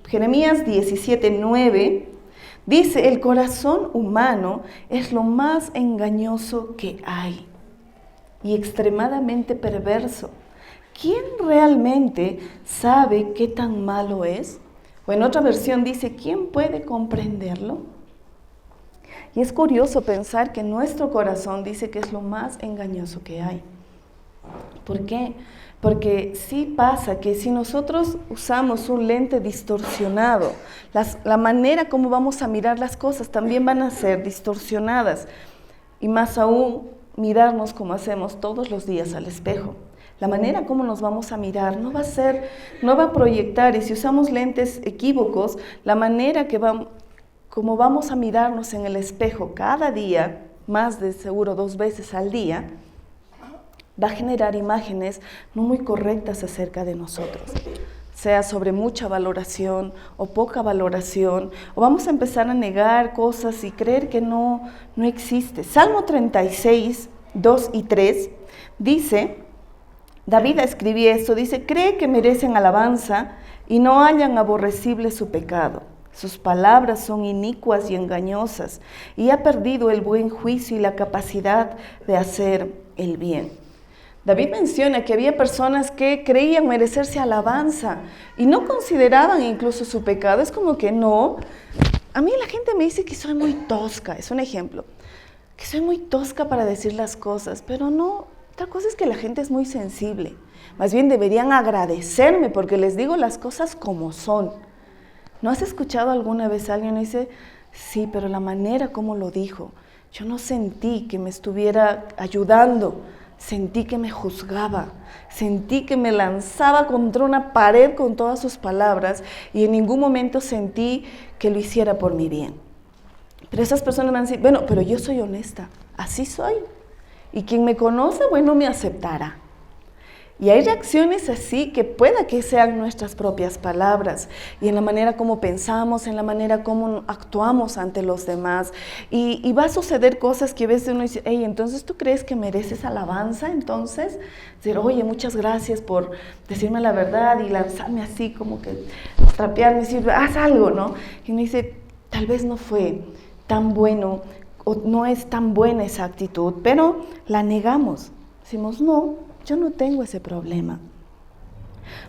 Jeremías 17:9 dice, el corazón humano es lo más engañoso que hay y extremadamente perverso. ¿Quién realmente sabe qué tan malo es? O en otra versión dice, ¿quién puede comprenderlo? Y es curioso pensar que nuestro corazón dice que es lo más engañoso que hay. ¿Por qué? Porque sí pasa que si nosotros usamos un lente distorsionado, la manera como vamos a mirar las cosas también van a ser distorsionadas. Y más aún, mirarnos como hacemos todos los días al espejo. La manera como nos vamos a mirar no va a proyectar, y si usamos lentes equívocos, la manera como vamos a mirarnos en el espejo cada día, más de seguro 2 veces al día, va a generar imágenes no muy correctas acerca de nosotros, sea sobre mucha valoración o poca valoración, o vamos a empezar a negar cosas y creer que no existe. Salmo 36, 2 y 3 dice, David escribió esto, dice, cree que merecen alabanza y no hallan aborrecible su pecado. Sus palabras son inicuas y engañosas, y ha perdido el buen juicio y la capacidad de hacer el bien. David menciona que había personas que creían merecerse alabanza y no consideraban incluso su pecado. Es como que no. A mí la gente me dice que soy muy tosca, es un ejemplo, que soy muy tosca para decir las cosas, pero no. Otra cosa es que la gente es muy sensible. Más bien deberían agradecerme porque les digo las cosas como son. ¿No has escuchado alguna vez a alguien que dice, sí, pero la manera como lo dijo, yo no sentí que me estuviera ayudando, sentí que me juzgaba, sentí que me lanzaba contra una pared con todas sus palabras y en ningún momento sentí que lo hiciera por mi bien? Pero esas personas van a decir, bueno, pero yo soy honesta, así soy. Y quien me conoce, bueno, me aceptará. Y hay reacciones así que pueda que sean nuestras propias palabras y en la manera como pensamos, en la manera como actuamos ante los demás. Y va a suceder cosas que a veces uno dice, hey, entonces ¿tú crees que mereces alabanza? Entonces, decir, oye, muchas gracias por decirme la verdad y lanzarme así como que trapearme y decir, haz algo, ¿no? Y uno dice, tal vez no fue tan bueno o no es tan buena esa actitud, pero la negamos. Decimos, no, yo no tengo ese problema.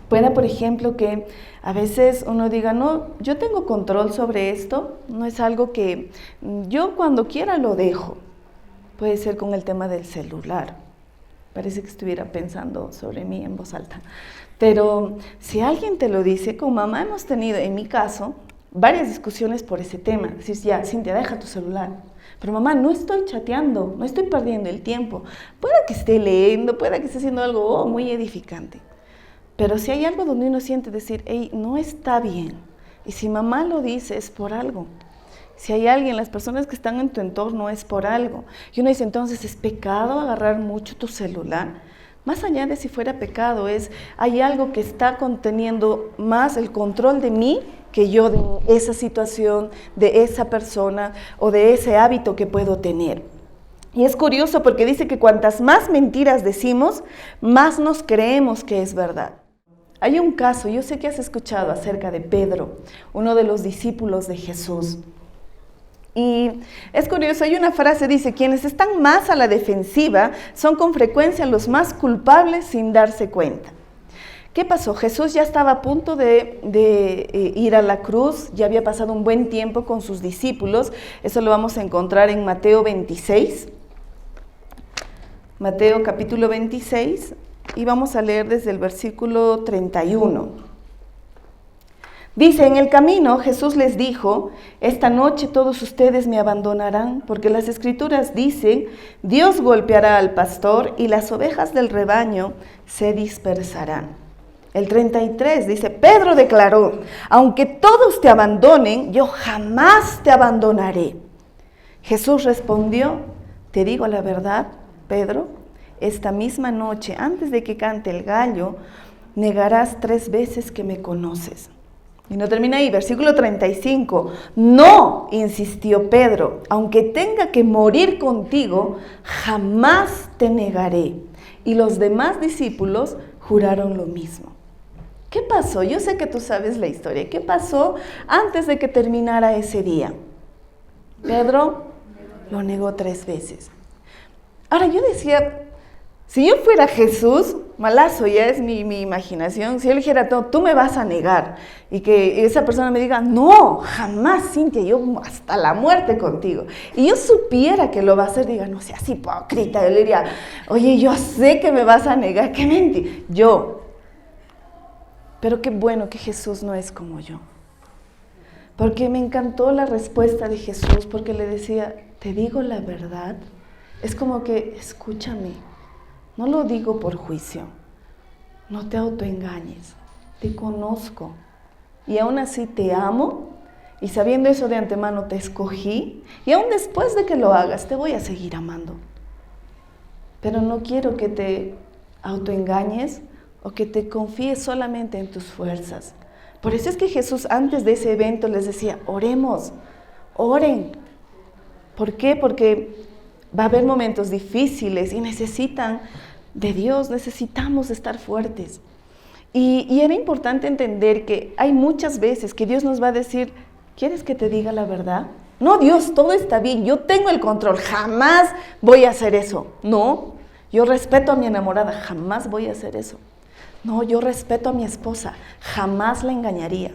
Puede, por ejemplo, que a veces uno diga, no, yo tengo control sobre esto, no es algo que yo cuando quiera lo dejo. Puede ser con el tema del celular. Parece que estuviera pensando sobre mí en voz alta. Pero si alguien te lo dice, con mamá hemos tenido, en mi caso, varias discusiones por ese tema. Decís, ya, Cintia, deja tu celular. Pero mamá, no estoy chateando, no estoy perdiendo el tiempo. Puede que esté leyendo, puede que esté haciendo algo muy edificante. Pero si hay algo donde uno siente decir, hey, no está bien. Y si mamá lo dice, es por algo. Si hay alguien, las personas que están en tu entorno, es por algo. Y uno dice, entonces, ¿es pecado agarrar mucho tu celular? Más allá de si fuera pecado, hay algo que está conteniendo más el control de mí que yo de esa situación, de esa persona o de ese hábito que puedo tener. Y es curioso porque dice que cuantas más mentiras decimos, más nos creemos que es verdad. Hay un caso, yo sé que has escuchado acerca de Pedro, uno de los discípulos de Jesús. Y es curioso, hay una frase, dice, quienes están más a la defensiva son con frecuencia los más culpables sin darse cuenta. ¿Qué pasó? Jesús ya estaba a punto de ir a la cruz, ya había pasado un buen tiempo con sus discípulos, eso lo vamos a encontrar en Mateo 26, Mateo capítulo 26, y vamos a leer desde el versículo 31. Dice, en el camino Jesús les dijo, esta noche todos ustedes me abandonarán, porque las Escrituras dicen, Dios golpeará al pastor y las ovejas del rebaño se dispersarán. El 33 dice, Pedro declaró, aunque todos te abandonen, yo jamás te abandonaré. Jesús respondió, te digo la verdad, Pedro, esta misma noche, antes de que cante el gallo, negarás 3 veces que me conoces. Y no termina ahí, versículo 35. No, insistió Pedro, aunque tenga que morir contigo, jamás te negaré. Y los demás discípulos juraron lo mismo. ¿Qué pasó? Yo sé que tú sabes la historia. ¿Qué pasó antes de que terminara ese día? Pedro lo negó 3 veces. Ahora yo decía, si yo fuera Jesús, malazo, ya es mi imaginación, si yo le dijera, tú me vas a negar, y que esa persona me diga, no, jamás, Cintia, yo hasta la muerte contigo, y yo supiera que lo va a hacer, diga, no seas hipócrita, yo le diría, oye, yo sé que me vas a negar, qué mentira, pero qué bueno que Jesús no es como yo, porque me encantó la respuesta de Jesús, porque le decía, te digo la verdad, es como que, escúchame, no lo digo por juicio, no te autoengañes, te conozco y aún así te amo y sabiendo eso de antemano te escogí y aún después de que lo hagas te voy a seguir amando. Pero no quiero que te autoengañes o que te confíes solamente en tus fuerzas. Por eso es que Jesús antes de ese evento les decía, oremos, oren. ¿Por qué? Porque va a haber momentos difíciles y necesitan de Dios, necesitamos estar fuertes. Y era importante entender que hay muchas veces que Dios nos va a decir, ¿quieres que te diga la verdad? No, Dios, todo está bien, yo tengo el control, jamás voy a hacer eso. No, yo respeto a mi enamorada, jamás voy a hacer eso. No, yo respeto a mi esposa, jamás la engañaría.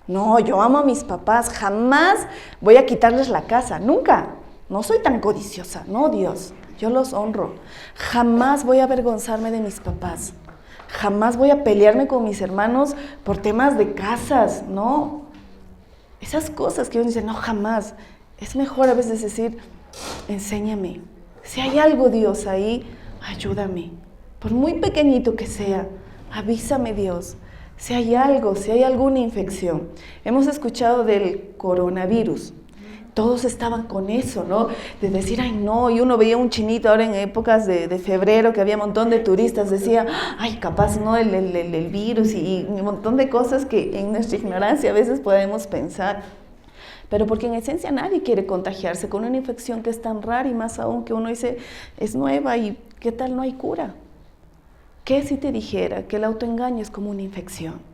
No, yo amo a mis papás, jamás voy a quitarles la casa, nunca. No soy tan codiciosa, no, Dios, yo los honro. Jamás voy a avergonzarme de mis papás. Jamás voy a pelearme con mis hermanos por temas de casas, no. Esas cosas que uno dice, no, jamás. Es mejor a veces decir, enséñame. Si hay algo, Dios, ahí, ayúdame. Por muy pequeñito que sea, avísame, Dios. Si hay algo, si hay alguna infección. Hemos escuchado del coronavirus. Todos estaban con eso, ¿no? De decir, ay no, y uno veía un chinito ahora en épocas de febrero que había un montón de turistas, decía, ay, capaz no, el virus y un montón de cosas que en nuestra ignorancia a veces podemos pensar. Pero porque en esencia nadie quiere contagiarse con una infección que es tan rara y más aún que uno dice, es nueva y ¿qué tal no hay cura? ¿Qué si te dijera que el autoengaño es como una infección?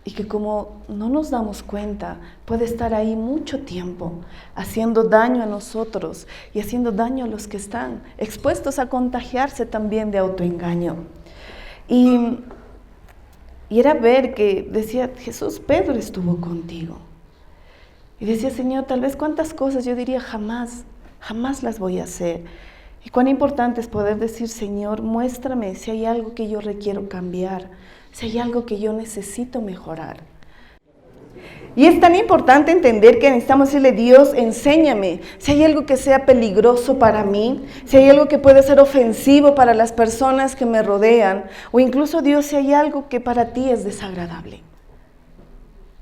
Y que como no nos damos cuenta, puede estar ahí mucho tiempo, haciendo daño a nosotros y haciendo daño a los que están expuestos a contagiarse también de autoengaño. Y era ver que decía, Jesús, Pedro estuvo contigo. Y decía, Señor, tal vez cuántas cosas yo diría jamás las voy a hacer. Y cuán importante es poder decir, Señor, muéstrame si hay algo que yo requiero cambiar, si hay algo que yo necesito mejorar. Y es tan importante entender que necesitamos decirle, Dios, enséñame si hay algo que sea peligroso para mí, si hay algo que puede ser ofensivo para las personas que me rodean, o incluso, Dios, si hay algo que para ti es desagradable.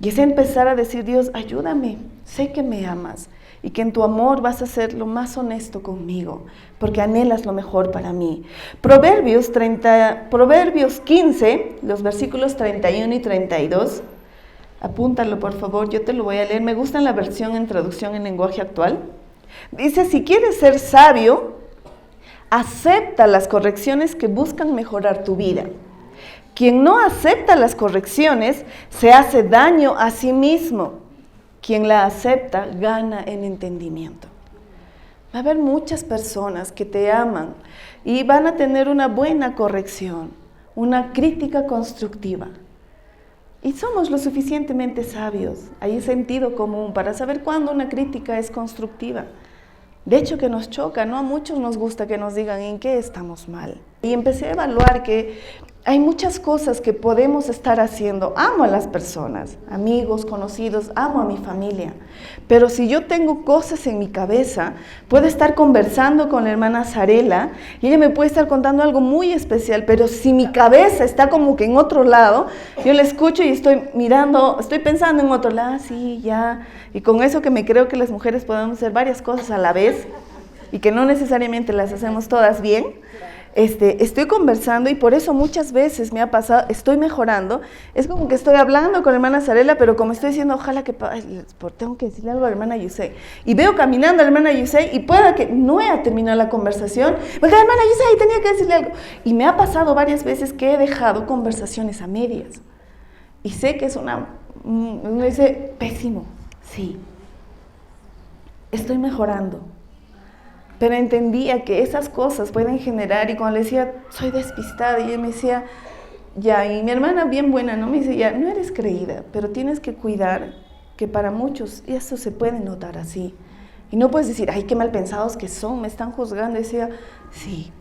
Y es empezar a decir, Dios, ayúdame, sé que me amas y que en tu amor vas a ser lo más honesto conmigo, porque anhelas lo mejor para mí. Proverbios 15, los versículos 31 y 32, apúntalo por favor, yo te lo voy a leer, me gusta la versión en traducción en lenguaje actual. Dice, si quieres ser sabio, acepta las correcciones que buscan mejorar tu vida. Quien no acepta las correcciones se hace daño a sí mismo. Quien la acepta gana en entendimiento. Va a haber muchas personas que te aman y van a tener una buena corrección, una crítica constructiva. Y somos lo suficientemente sabios, hay sentido común para saber cuándo una crítica es constructiva. De hecho que nos choca, ¿no? A muchos nos gusta que nos digan en qué estamos mal. Y empecé a evaluar que hay muchas cosas que podemos estar haciendo. Amo a las personas, amigos, conocidos, amo a mi familia. Pero si yo tengo cosas en mi cabeza, puedo estar conversando con la hermana Zarela y ella me puede estar contando algo muy especial, pero si mi cabeza está como que en otro lado, yo la escucho y estoy mirando, estoy pensando en otro lado, sí, ya. Y con eso que me creo que las mujeres podemos hacer varias cosas a la vez y que no necesariamente las hacemos todas bien. estoy conversando y por eso muchas veces me ha pasado, estoy mejorando, es como que estoy hablando con la hermana Zarela, pero como estoy diciendo, ojalá que, tengo que decirle algo a la hermana Yusei, y veo caminando a la hermana Yusei y pueda que no haya terminado la conversación, porque la hermana Yusei tenía que decirle algo, y me ha pasado varias veces que he dejado conversaciones a medias, y sé que es uno dice, pésimo, sí, estoy mejorando. Pero entendía que esas cosas pueden generar, y cuando le decía, soy despistada, y ella me decía, ya, y mi hermana bien buena, ¿no? Me dice, ya, no eres creída, pero tienes que cuidar que para muchos eso se puede notar así. Y no puedes decir, ay, qué mal pensados que son, me están juzgando. Y decía, sí.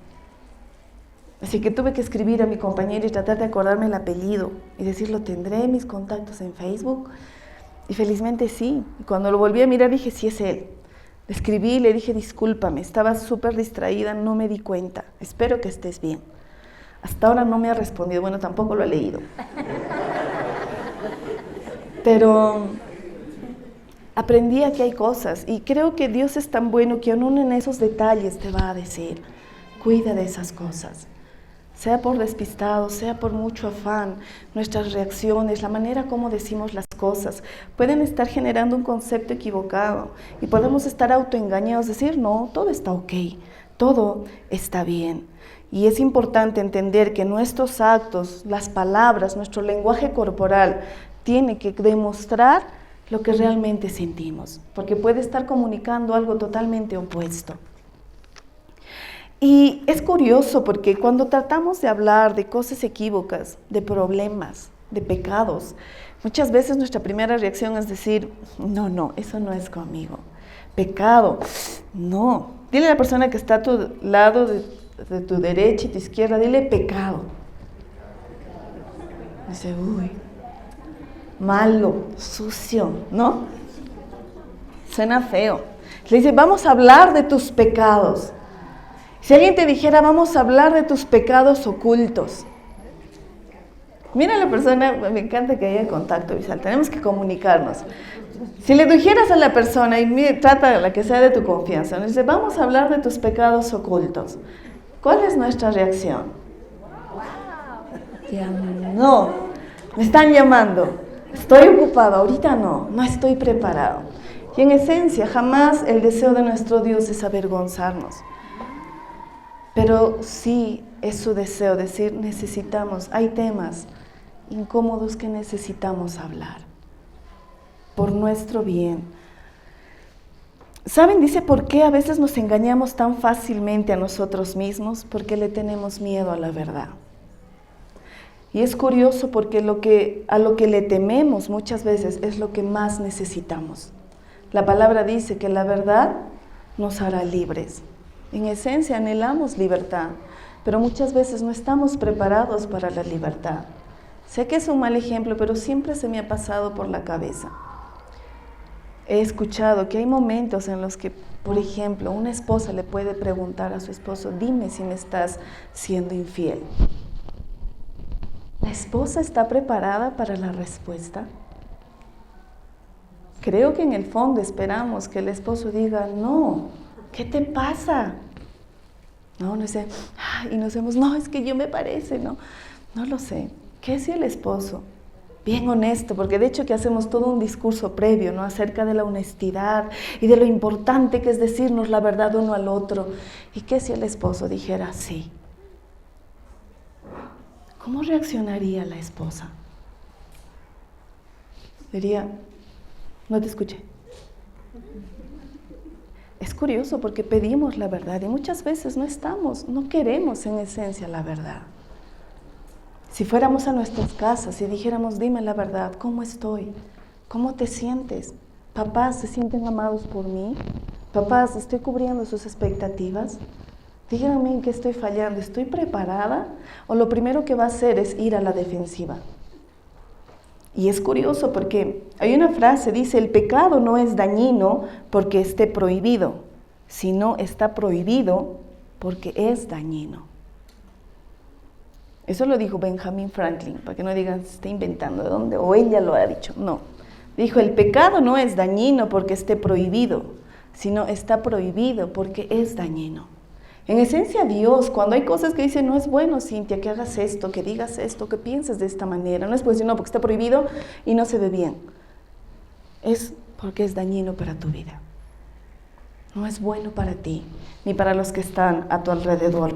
Así que tuve que escribir a mi compañera y tratar de acordarme el apellido y decirlo, tendré mis contactos en Facebook. Y felizmente sí. Y cuando lo volví a mirar dije, sí es él. Le escribí y le dije, discúlpame, estaba súper distraída, no me di cuenta, espero que estés bien. Hasta ahora no me ha respondido, bueno, tampoco lo he leído. Pero aprendí a que hay cosas y creo que Dios es tan bueno que aún en esos detalles te va a decir, cuida de esas cosas. Sea por despistado, sea por mucho afán, nuestras reacciones, la manera como decimos las cosas, pueden estar generando un concepto equivocado y podemos estar autoengañados, decir, no, todo está ok, todo está bien. Y es importante entender que nuestros actos, las palabras, nuestro lenguaje corporal, tiene que demostrar lo que realmente sentimos, porque puede estar comunicando algo totalmente opuesto. Y es curioso porque cuando tratamos de hablar de cosas equívocas, de problemas, de pecados, muchas veces nuestra primera reacción es decir, no, eso no es conmigo. Pecado, no. Dile a la persona que está a tu lado, de tu derecha y tu izquierda, dile pecado. Dice, uy, malo, sucio, ¿no? Suena feo. Le dice, vamos a hablar de tus pecados. Si alguien te dijera, vamos a hablar de tus pecados ocultos. Mira a la persona, me encanta que haya contacto visual, tenemos que comunicarnos. Si le dijeras a la persona, y trata a la que sea de tu confianza, le dice, vamos a hablar de tus pecados ocultos. ¿Cuál es nuestra reacción? Ya no, me están llamando, estoy ocupado, ahorita no estoy preparado. Y en esencia, jamás el deseo de nuestro Dios es avergonzarnos. Pero sí es su deseo decir, hay temas incómodos que necesitamos hablar, por nuestro bien. ¿Saben? Dice, ¿por qué a veces nos engañamos tan fácilmente a nosotros mismos? Porque le tenemos miedo a la verdad. Y es curioso porque a lo que le tememos muchas veces es lo que más necesitamos. La palabra dice que la verdad nos hará libres. En esencia anhelamos libertad, pero muchas veces no estamos preparados para la libertad. Sé que es un mal ejemplo, pero siempre se me ha pasado por la cabeza. He escuchado que hay momentos en los que, por ejemplo, una esposa le puede preguntar a su esposo, dime si me estás siendo infiel. ¿La esposa está preparada para la respuesta? Creo que en el fondo esperamos que el esposo diga, no. ¿Qué te pasa? No sé, y nos vemos, no, es que yo me parece, no lo sé. ¿Qué si el esposo? Bien honesto, porque de hecho que hacemos todo un discurso previo, ¿no? Acerca de la honestidad y de lo importante que es decirnos la verdad uno al otro. ¿Y qué si el esposo dijera sí? ¿Cómo reaccionaría la esposa? Diría, no te escuché. Es curioso porque pedimos la verdad y muchas veces no queremos en esencia la verdad. Si fuéramos a nuestras casas y dijéramos, dime la verdad, ¿cómo estoy? ¿Cómo te sientes? ¿Papás se sienten amados por mí? ¿Papás estoy cubriendo sus expectativas? Díganme en qué estoy fallando, ¿estoy preparada? ¿O lo primero que va a hacer es ir a la defensiva? Y es curioso porque hay una frase, dice, el pecado no es dañino porque esté prohibido, sino está prohibido porque es dañino. Eso lo dijo Benjamin Franklin, para que no digan, se está inventando de dónde, o ella lo ha dicho. No, dijo, el pecado no es dañino porque esté prohibido, sino está prohibido porque es dañino. En esencia, Dios, cuando hay cosas que dice, no es bueno, Cintia, que hagas esto, que digas esto, que pienses de esta manera. No es pues decir, no, porque está prohibido y no se ve bien. Es porque es dañino para tu vida. No es bueno para ti, ni para los que están a tu alrededor.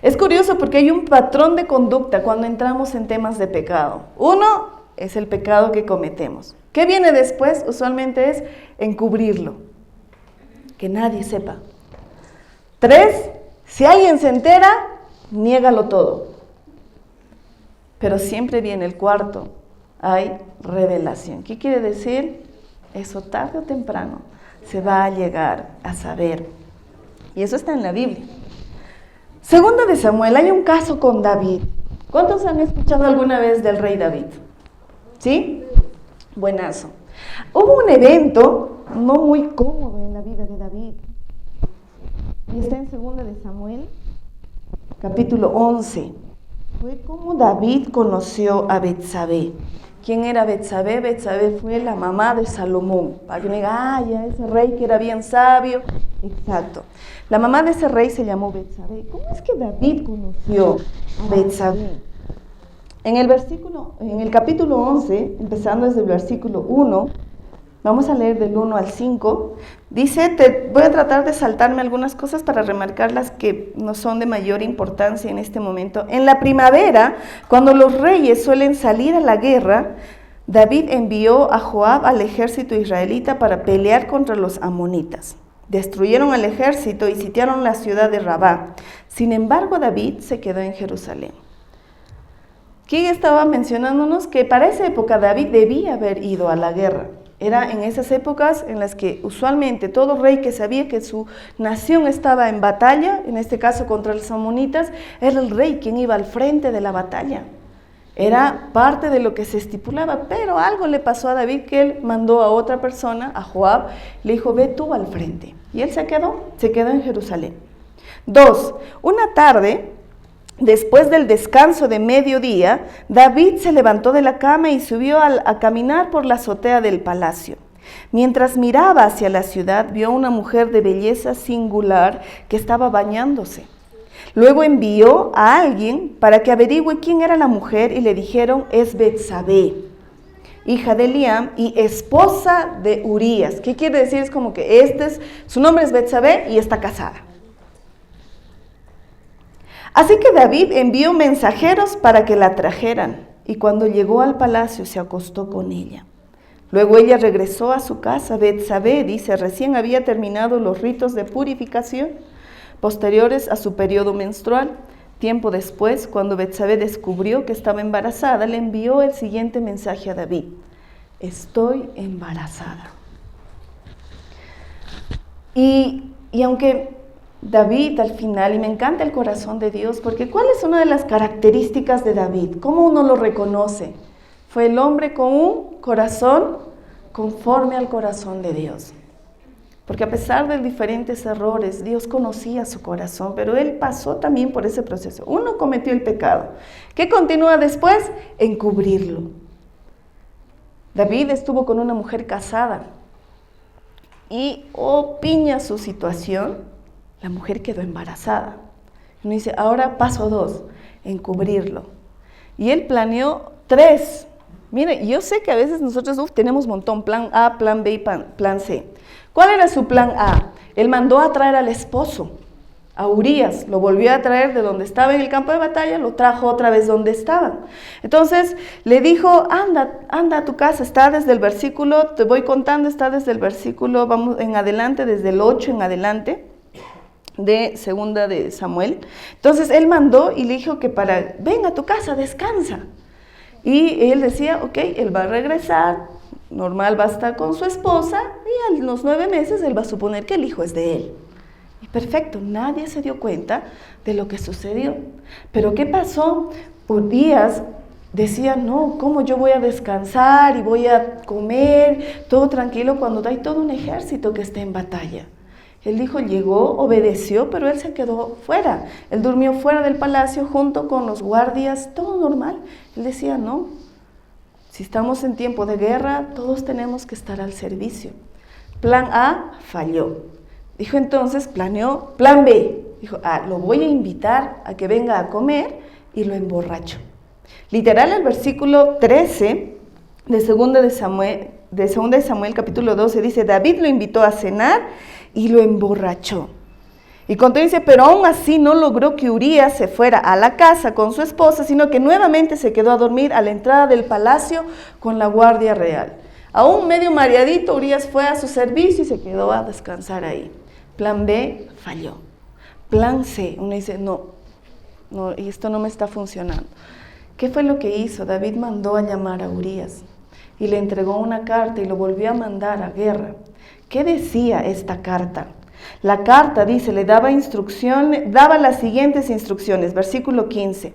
Es curioso porque hay un patrón de conducta cuando entramos en temas de pecado. Uno es el pecado que cometemos. ¿Qué viene después? Usualmente es encubrirlo, que nadie sepa. 3, si alguien se entera, niégalo todo. Pero siempre viene el 4, hay revelación. ¿Qué quiere decir? Eso tarde o temprano se va a llegar a saber. Y eso está en la Biblia. Segunda de Samuel, hay un caso con David. ¿Cuántos han escuchado alguna vez del rey David? ¿Sí? Buenazo. Hubo un evento no muy cómodo en la vida de David. Y está en Segunda de Samuel, capítulo 11. Fue como David conoció a Betsabé. ¿Quién era Betsabé? Betsabé fue la mamá de Salomón. Para que me diga, ya ese rey que era bien sabio. Exacto. La mamá de ese rey se llamó Betsabé. ¿Cómo es que David conoció a Betsabé? En el capítulo 11, empezando desde el versículo 1, vamos a leer del 1 al 5. Dice, voy a tratar de saltarme algunas cosas para remarcar las que no son de mayor importancia en este momento. En la primavera, cuando los reyes suelen salir a la guerra, David envió a Joab al ejército israelita para pelear contra los amonitas. Destruyeron al ejército y sitiaron la ciudad de Rabá. Sin embargo, David se quedó en Jerusalén. ¿Quién estaba mencionándonos? Que para esa época David debía haber ido a la guerra. Era en esas épocas en las que usualmente todo rey que sabía que su nación estaba en batalla, en este caso contra los amonitas, era el rey quien iba al frente de la batalla. Era parte de lo que se estipulaba, pero algo le pasó a David que él mandó a otra persona, a Joab, le dijo, ve tú al frente. Y él se quedó en Jerusalén. 2, una tarde, después del descanso de mediodía, David se levantó de la cama y subió a caminar por la azotea del palacio. Mientras miraba hacia la ciudad, vio a una mujer de belleza singular que estaba bañándose. Luego envió a alguien para que averigüe quién era la mujer y le dijeron, es Betsabé, hija de Eliam y esposa de Urías. ¿Qué quiere decir? Es como que su nombre es Betsabé y está casada. Así que David envió mensajeros para que la trajeran, y cuando llegó al palacio se acostó con ella. Luego ella regresó a su casa. Betsabé, dice, recién había terminado los ritos de purificación posteriores a su periodo menstrual. Tiempo después, cuando Betsabé descubrió que estaba embarazada, le envió el siguiente mensaje a David: estoy embarazada. Y aunque David al final, y me encanta el corazón de Dios, porque ¿cuál es una de las características de David? ¿Cómo uno lo reconoce? Fue el hombre con un corazón conforme al corazón de Dios. Porque a pesar de diferentes errores, Dios conocía su corazón, pero él pasó también por ese proceso. Uno cometió el pecado. ¿Qué continúa después? Encubrirlo. David estuvo con una mujer casada y piña su situación, la mujer quedó embarazada. Uno dice, ahora paso 2, encubrirlo. Y él planeó 3. Mire, yo sé que a veces nosotros tenemos un montón, plan A, plan B y plan C. ¿Cuál era su plan A? Él mandó a traer al esposo, a Urías, lo volvió a traer de donde estaba en el campo de batalla, lo trajo otra vez donde estaban. Entonces le dijo, anda a tu casa, está desde el versículo, te voy contando, está desde el versículo, vamos en adelante, desde el 8 en adelante, de Segunda de Samuel. Entonces él mandó y le dijo que ven a tu casa, descansa. Y él decía, ok, él va a regresar, normal va a estar con su esposa y a los 9 meses él va a suponer que el hijo es de él. Y perfecto, nadie se dio cuenta de lo que sucedió. Pero ¿qué pasó? Por días decía, no, ¿cómo yo voy a descansar y voy a comer todo tranquilo cuando hay todo un ejército que está en batalla? Él dijo, llegó, obedeció, pero él se quedó fuera. Él durmió fuera del palacio junto con los guardias, todo normal. Él decía, no, si estamos en tiempo de guerra, todos tenemos que estar al servicio. Plan A falló. Dijo entonces, planeó plan B. Dijo, lo voy a invitar a que venga a comer y lo emborracho. Literal, el versículo 13 de 2 de Samuel capítulo 12 dice, David lo invitó a cenar y lo emborrachó. Y cuando dice, pero aún así no logró que Urías se fuera a la casa con su esposa, sino que nuevamente se quedó a dormir a la entrada del palacio con la guardia real. Aún medio mareadito, Urías fue a su servicio y se quedó a descansar ahí. Plan B, falló. Plan C, uno dice, no, y esto no me está funcionando. ¿Qué fue lo que hizo? David mandó a llamar a Urías y le entregó una carta y lo volvió a mandar a guerra. ¿Qué decía esta carta? La carta dice, daba las siguientes instrucciones, versículo 15.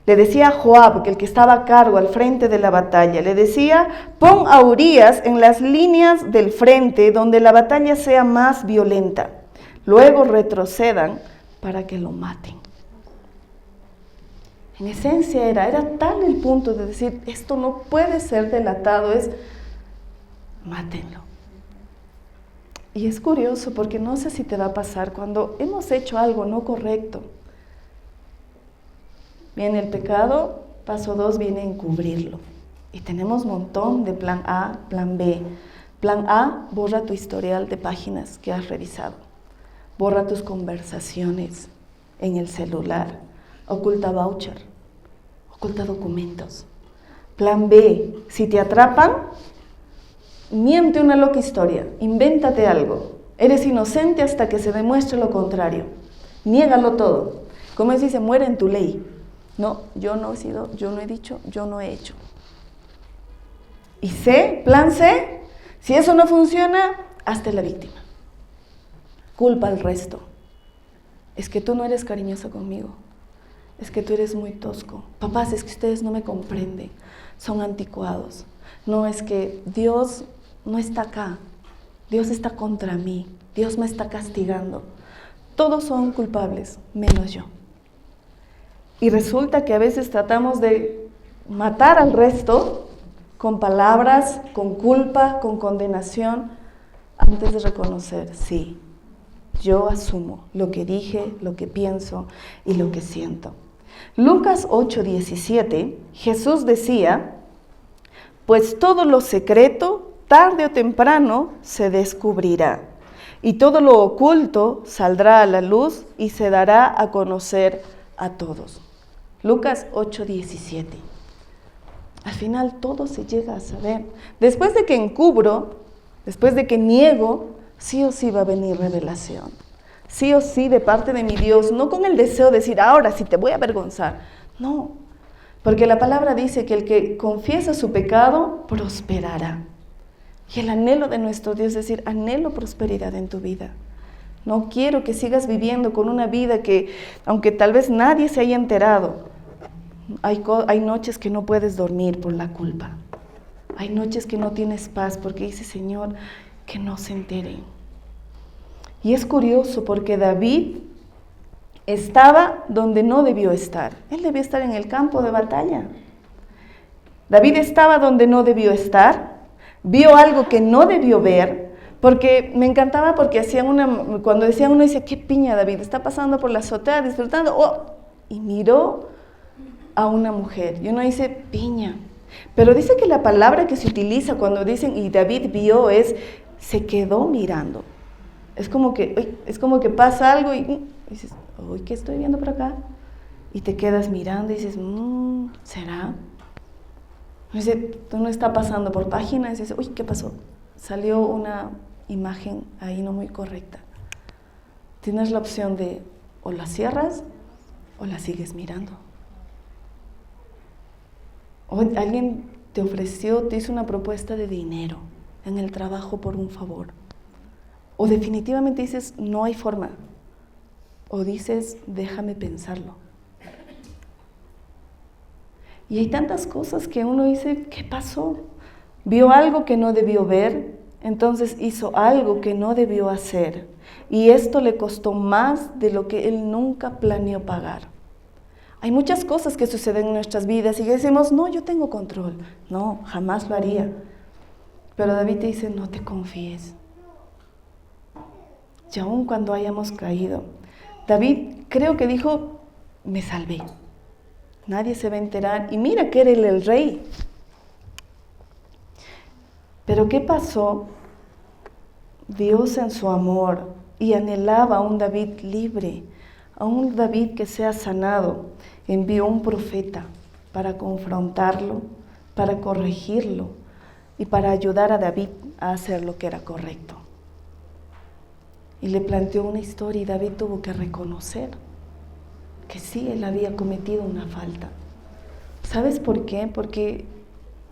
Le decía a Joab, que el que estaba a cargo al frente de la batalla, le decía, pon a Urías en las líneas del frente donde la batalla sea más violenta. Luego retrocedan para que lo maten. En esencia era tal el punto de decir, esto no puede ser delatado, mátenlo. Y es curioso porque no sé si te va a pasar cuando hemos hecho algo no correcto. Viene el pecado, paso 2 viene encubrirlo. Y tenemos un montón de plan A, plan B. Plan A, borra tu historial de páginas que has revisado. Borra tus conversaciones en el celular. Oculta voucher. Oculta documentos. Plan B, si te atrapan, miente una loca historia, invéntate algo. Eres inocente hasta que se demuestre lo contrario. Niégalo todo. Como se dice, muere en tu ley. No, yo no he sido, yo no he dicho, yo no he hecho. Y C, plan C, si eso no funciona, hazte la víctima. Culpa al resto. Es que tú no eres cariñosa conmigo. Es que tú eres muy tosco. Papás, es que ustedes no me comprenden. Son anticuados. No, es que Dios no está acá. Dios está contra mí. Dios me está castigando. Todos son culpables, menos yo. Y resulta que a veces tratamos de matar al resto con palabras, con culpa, con condenación, antes de reconocer, sí, yo asumo lo que dije, lo que pienso y lo que siento. Lucas 8:17, Jesús decía, pues todo lo secreto, tarde o temprano, se descubrirá, y todo lo oculto saldrá a la luz y se dará a conocer a todos. Lucas 8:17. Al final todo se llega a saber. Después de que encubro, después de que niego, sí o sí va a venir revelación. Sí o sí de parte de mi Dios, no con el deseo de decir, ahora sí te voy a avergonzar. No, porque la palabra dice que el que confiesa su pecado, prosperará. Y el anhelo de nuestro Dios es decir, anhelo prosperidad en tu vida. No quiero que sigas viviendo con una vida que, aunque tal vez nadie se haya enterado, hay noches que no puedes dormir por la culpa. Hay noches que no tienes paz porque dices, Señor, que no se enteren. Y es curioso porque David estaba donde no debió estar. Él debió estar en el campo de batalla. David estaba donde no debió estar, vio algo que no debió ver, porque me encantaba porque cuando decían uno dice, qué piña David, está pasando por la azotea disfrutando, y miró a una mujer, y uno dice, piña, pero dice que la palabra que se utiliza cuando dicen, y David vio, se quedó mirando. Es como que pasa algo y dices, uy, ¿qué estoy viendo por acá? Y te quedas mirando y dices, ¿será? Dice, tú no está pasando por páginas y dices, uy, ¿qué pasó? Salió una imagen ahí no muy correcta. Tienes la opción de o la cierras o la sigues mirando. O alguien te hizo una propuesta de dinero en el trabajo por un favor. O definitivamente dices, no hay forma. O dices, déjame pensarlo. Y hay tantas cosas que uno dice, ¿qué pasó? Vio algo que no debió ver, entonces hizo algo que no debió hacer. Y esto le costó más de lo que él nunca planeó pagar. Hay muchas cosas que suceden en nuestras vidas y decimos, no, yo tengo control. No, jamás lo haría. Pero David te dice, no te confíes. Y aun cuando hayamos caído, David creo que dijo, me salvé, nadie se va a enterar, y mira que era él el rey. Pero ¿qué pasó? Dios en su amor, y anhelaba a un David libre, a un David que sea sanado, envió un profeta para confrontarlo, para corregirlo y para ayudar a David a hacer lo que era correcto. Y le planteó una historia y David tuvo que reconocer que sí, él había cometido una falta. ¿Sabes por qué? Porque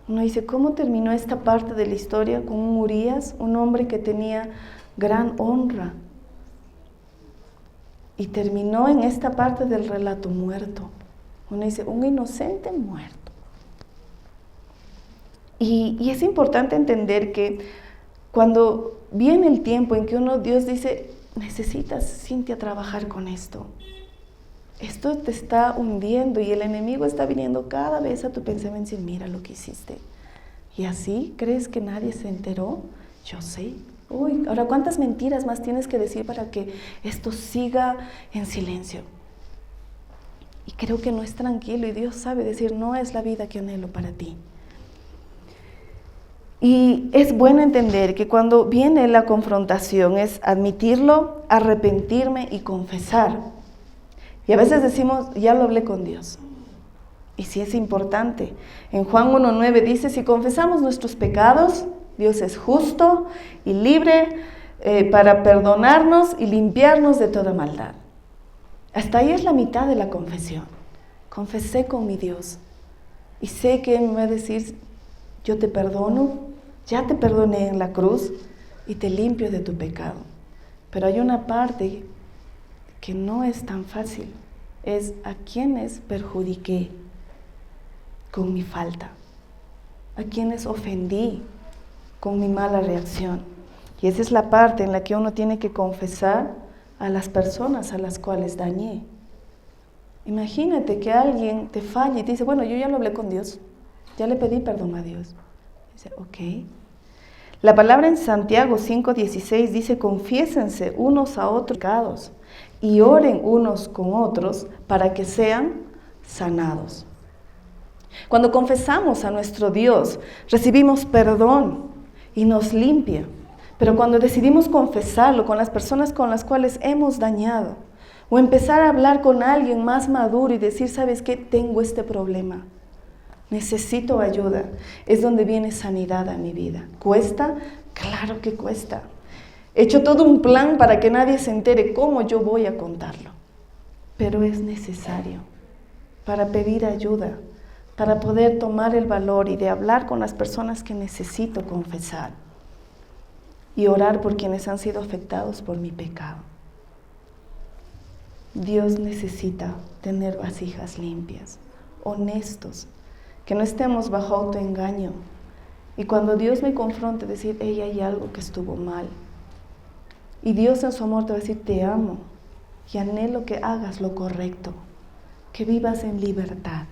uno dice, ¿cómo terminó esta parte de la historia con un Urías, un hombre que tenía gran honra? Y terminó en esta parte del relato muerto. Uno dice, un inocente muerto. Y es importante entender que cuando viene el tiempo en que Dios dice, necesitas, Cintia, trabajar con esto. Esto te está hundiendo y el enemigo está viniendo cada vez a tu pensamiento y dice, mira lo que hiciste. ¿Y así crees que nadie se enteró? Yo sé. Uy, ahora ¿cuántas mentiras más tienes que decir para que esto siga en silencio? Y creo que no es tranquilo y Dios sabe decir, no es la vida que anhelo para ti. Y es bueno entender que cuando viene la confrontación es admitirlo, arrepentirme y confesar. Y a veces decimos, ya lo hablé con Dios. Y sí es importante. En Juan 1:9 dice, si confesamos nuestros pecados, Dios es justo y libre para perdonarnos y limpiarnos de toda maldad. Hasta ahí es la mitad de la confesión. Confesé con mi Dios. Y sé que Él me va a decir, yo te perdono, ya te perdoné en la cruz y te limpio de tu pecado. Pero hay una parte que no es tan fácil. Es a quienes perjudiqué con mi falta, a quienes ofendí con mi mala reacción. Y esa es la parte en la que uno tiene que confesar a las personas a las cuales dañé. Imagínate que alguien te falle y te dice, bueno, yo ya lo hablé con Dios, ya le pedí perdón a Dios. Dice, ok. La palabra en Santiago 5:16 dice, confiésense unos a otros pecados y oren unos con otros para que sean sanados. Cuando confesamos a nuestro Dios, recibimos perdón y nos limpia. Pero cuando decidimos confesarlo con las personas con las cuales hemos dañado, o empezar a hablar con alguien más maduro y decir, ¿sabes qué? Tengo este problema, necesito ayuda, es donde viene sanidad a mi vida. ¿Cuesta? Claro que cuesta. He hecho todo un plan para que nadie se entere cómo yo voy a contarlo. Pero es necesario para pedir ayuda, para poder tomar el valor y de hablar con las personas que necesito confesar y orar por quienes han sido afectados por mi pecado. Dios necesita tener vasijas limpias, honestos, que no estemos bajo autoengaño. Y cuando Dios me confronte, decir, hey, hay algo que estuvo mal. Y Dios en su amor te va a decir, te amo y anhelo que hagas lo correcto, que vivas en libertad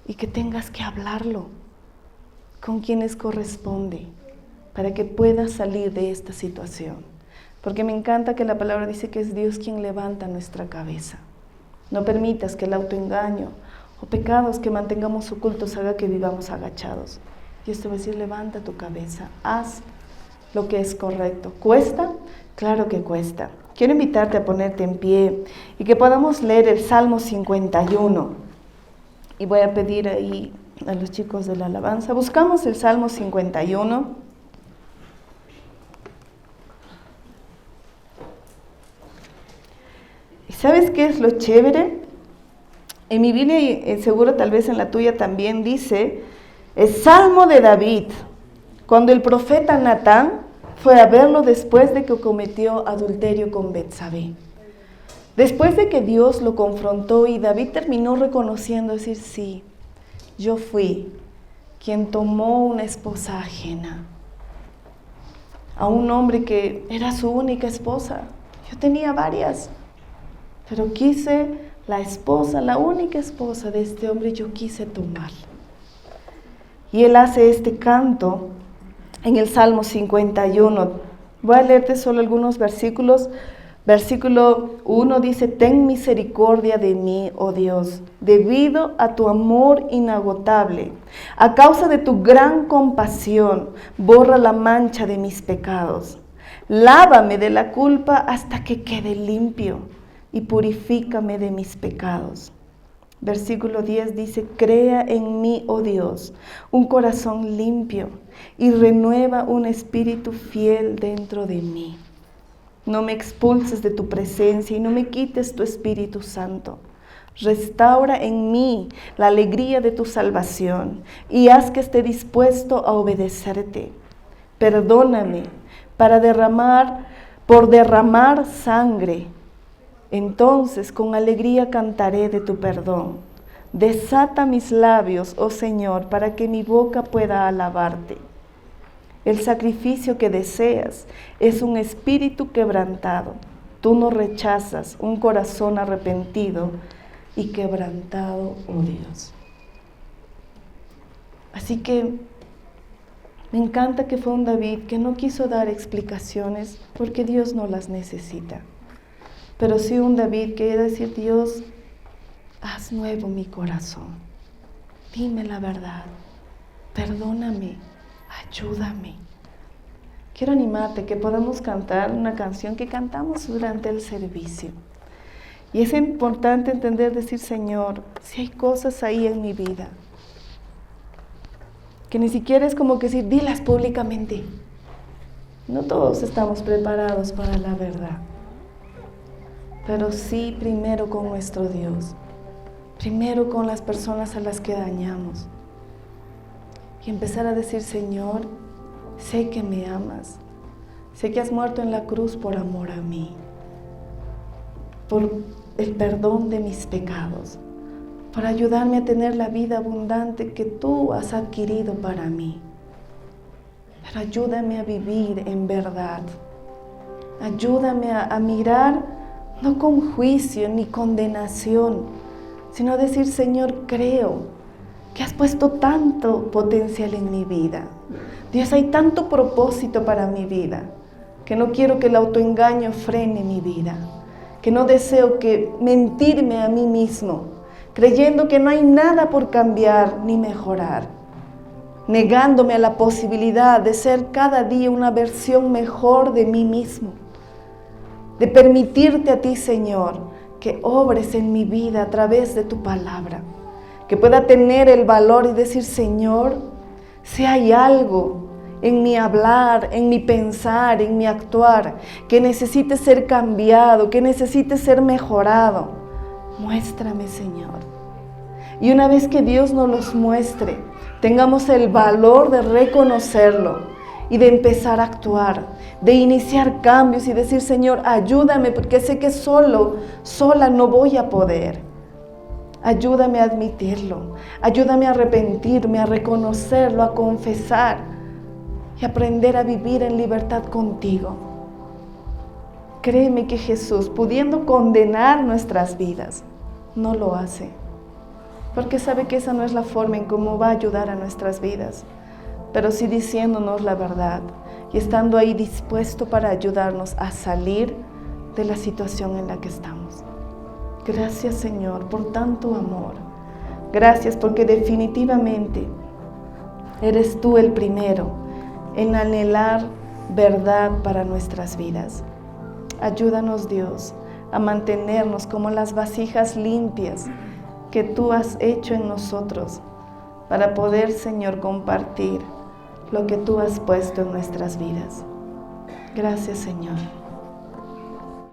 y que tengas que hablarlo con quienes corresponde para que puedas salir de esta situación. Porque me encanta que la palabra dice que es Dios quien levanta nuestra cabeza. No permitas que el autoengaño o pecados que mantengamos ocultos haga que vivamos agachados. Dios te va a decir, levanta tu cabeza, haz lo que es correcto. ¿Cuesta? Claro que cuesta. Quiero invitarte a ponerte en pie y que podamos leer el Salmo 51. Y voy a pedir ahí a los chicos de la alabanza. Buscamos el Salmo 51. ¿Y sabes qué es lo chévere? En mi Biblia y seguro tal vez en la tuya también dice, el Salmo de David, cuando el profeta Natán fue a verlo después de que cometió adulterio con Betsabé. Después de que Dios lo confrontó y David terminó reconociendo, decir, sí, yo fui quien tomó una esposa ajena a un hombre que era su única esposa. Yo tenía varias, pero quise la esposa, la única esposa de este hombre, yo quise tomarla. Y él hace este canto en el Salmo 51. Voy a leerte solo algunos versículos Versículo 1 dice, ten misericordia de mí, oh Dios, debido a tu amor inagotable. A causa de tu gran compasión, borra la mancha de mis pecados. Lávame de la culpa hasta que quede limpio y purifícame de mis pecados. Versículo 10 dice, crea en mí, oh Dios, un corazón limpio y renueva un espíritu fiel dentro de mí. No me expulses de tu presencia y no me quites tu Espíritu Santo. Restaura en mí la alegría de tu salvación y haz que esté dispuesto a obedecerte. Perdóname por derramar sangre. Entonces con alegría cantaré de tu perdón. Desata mis labios, oh Señor, para que mi boca pueda alabarte. El sacrificio que deseas es un espíritu quebrantado. Tú no rechazas un corazón arrepentido y quebrantado, oh Dios. Así que me encanta que fue un David que no quiso dar explicaciones porque Dios no las necesita. Pero sí un David que iba a decir, Dios, haz nuevo mi corazón. Dime la verdad. Perdóname. Ayúdame. Quiero animarte que podamos cantar una canción que cantamos durante el servicio. Y es importante entender, decir, Señor, si hay cosas ahí en mi vida, que ni siquiera es como que decir, dilas públicamente. No todos estamos preparados para la verdad. Pero sí primero con nuestro Dios. Primero con las personas a las que dañamos. Y empezar a decir, Señor, sé que me amas, sé que has muerto en la cruz por amor a mí, por el perdón de mis pecados, por ayudarme a tener la vida abundante que tú has adquirido para mí. Pero ayúdame a vivir en verdad, ayúdame a mirar no con juicio ni condenación, sino decir, Señor, creo que has puesto tanto potencial en mi vida. Dios, hay tanto propósito para mi vida, que no quiero que el autoengaño frene mi vida, que no deseo que mentirme a mí mismo, creyendo que no hay nada por cambiar ni mejorar, negándome a la posibilidad de ser cada día una versión mejor de mí mismo, de permitirte a ti, Señor, que obres en mi vida a través de tu palabra. Que pueda tener el valor y decir, Señor, si hay algo en mi hablar, en mi pensar, en mi actuar, que necesite ser cambiado, que necesite ser mejorado, muéstrame, Señor. Y una vez que Dios nos los muestre, tengamos el valor de reconocerlo y de empezar a actuar, de iniciar cambios y decir, Señor, ayúdame, porque sé que sola no voy a poder. Ayúdame a admitirlo, ayúdame a arrepentirme, a reconocerlo, a confesar y aprender a vivir en libertad contigo. Créeme que Jesús, pudiendo condenar nuestras vidas, no lo hace, porque sabe que esa no es la forma en cómo va a ayudar a nuestras vidas, pero sí diciéndonos la verdad y estando ahí dispuesto para ayudarnos a salir de la situación en la que estamos. Gracias, Señor, por tanto amor. Gracias porque definitivamente eres tú el primero en anhelar verdad para nuestras vidas. Ayúdanos, Dios, a mantenernos como las vasijas limpias que tú has hecho en nosotros para poder, Señor, compartir lo que tú has puesto en nuestras vidas. Gracias, Señor.